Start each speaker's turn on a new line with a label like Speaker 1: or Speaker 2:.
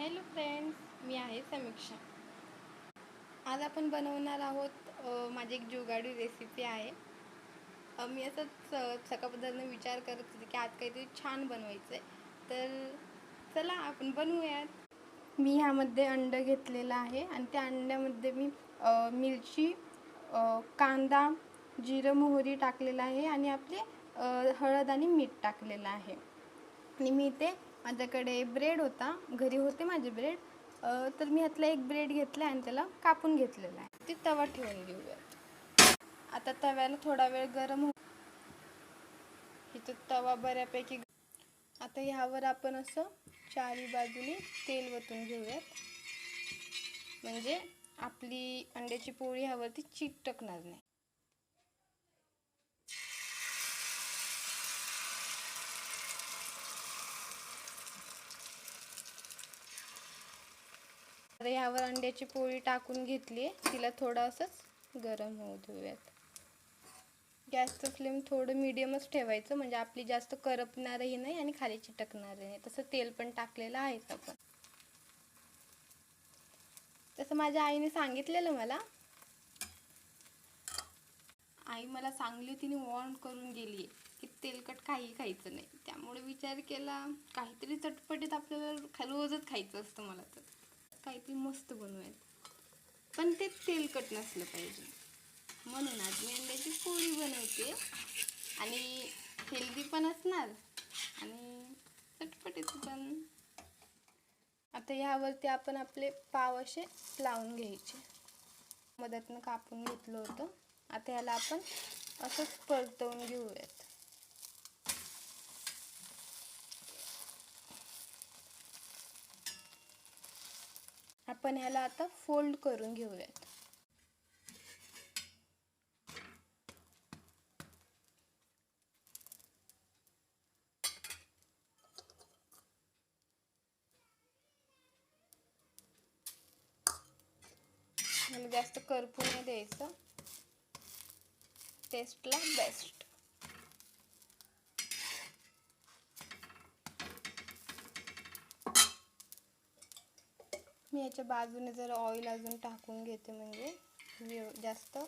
Speaker 1: Hello friends, मी आहे समीक्षा. आज आपण बनवणार आहोत माझी एक जुगाडी रेसिपी आहे. मी असंच सकाळपासून विचार करत होते की आज काहीतरी छान बनवायचं आहे. तर चला आपण बनवूयात. मी ह्यामध्ये अंड घेतलेलं आहे आणि त्या अंड्यामध्ये मी मिरची, कांदा, जिरं मोहरी टाकलेलं आहे आणि आपले हळद आणि मीठ टाकलेलं आहे. आणि मी इथे माझ्याकडे ब्रेड होता, घरी होते माझे ब्रेड, तर मी ह्यातला एक ब्रेड घेतला आणि त्याला कापून घेतलेला आहे. ते तवा ठेवून घेऊयात. आता तव्याला थोडा वेळ गरम हो. इथं तवा बऱ्यापैकी. आता ह्यावर आपण असं चारी बाजूने तेल वतून घेऊयात, म्हणजे आपली अंड्याची पोळी ह्यावरती चिकटकणार नाही. आता ह्यावर अंड्याची पोळी टाकून घेतली आहे, तिला थोडं असंच गरम होऊ देऊयात. गॅसचं फ्लेम थोडं मीडियमच ठेवायचं, म्हणजे आपली जास्त करपणारही नाही आणि खाली चिटकणारही नाही. तसं तेल पण टाकलेलं आहेच आपण. तसं माझ्या आईने सांगितलेलं मला. आई मला चांगली तिने वॉर्न करून गेली आहे की तेलकट काही खायचं नाही. त्यामुळे विचार केला काहीतरी चटपटीत आपल्याला रोजच खायचं असतं. मला तर काहीतरी मस्त बनवायचं, पण ते तेलकट नसलं पाहिजे. म्हणून आज मी अंड्याची पोळी बनवते आणि हेल्दी पण असणार आणि चटपटीत पण. आता ह्यावरती आपण आपले पाव असे लावून घ्यायचे. मदतनं कापून घेतलं होतं. आता ह्याला आपण असंच परतवून घेऊयात. आपण ह्याला आता फोल्ड करून घेऊयात. ह्याला जास्त करपू नाही द्यायचं. टेस्टला बेस्ट. मी याच्या बाजूने जरा ऑइल अजून टाकून घेते, म्हणजे जास्त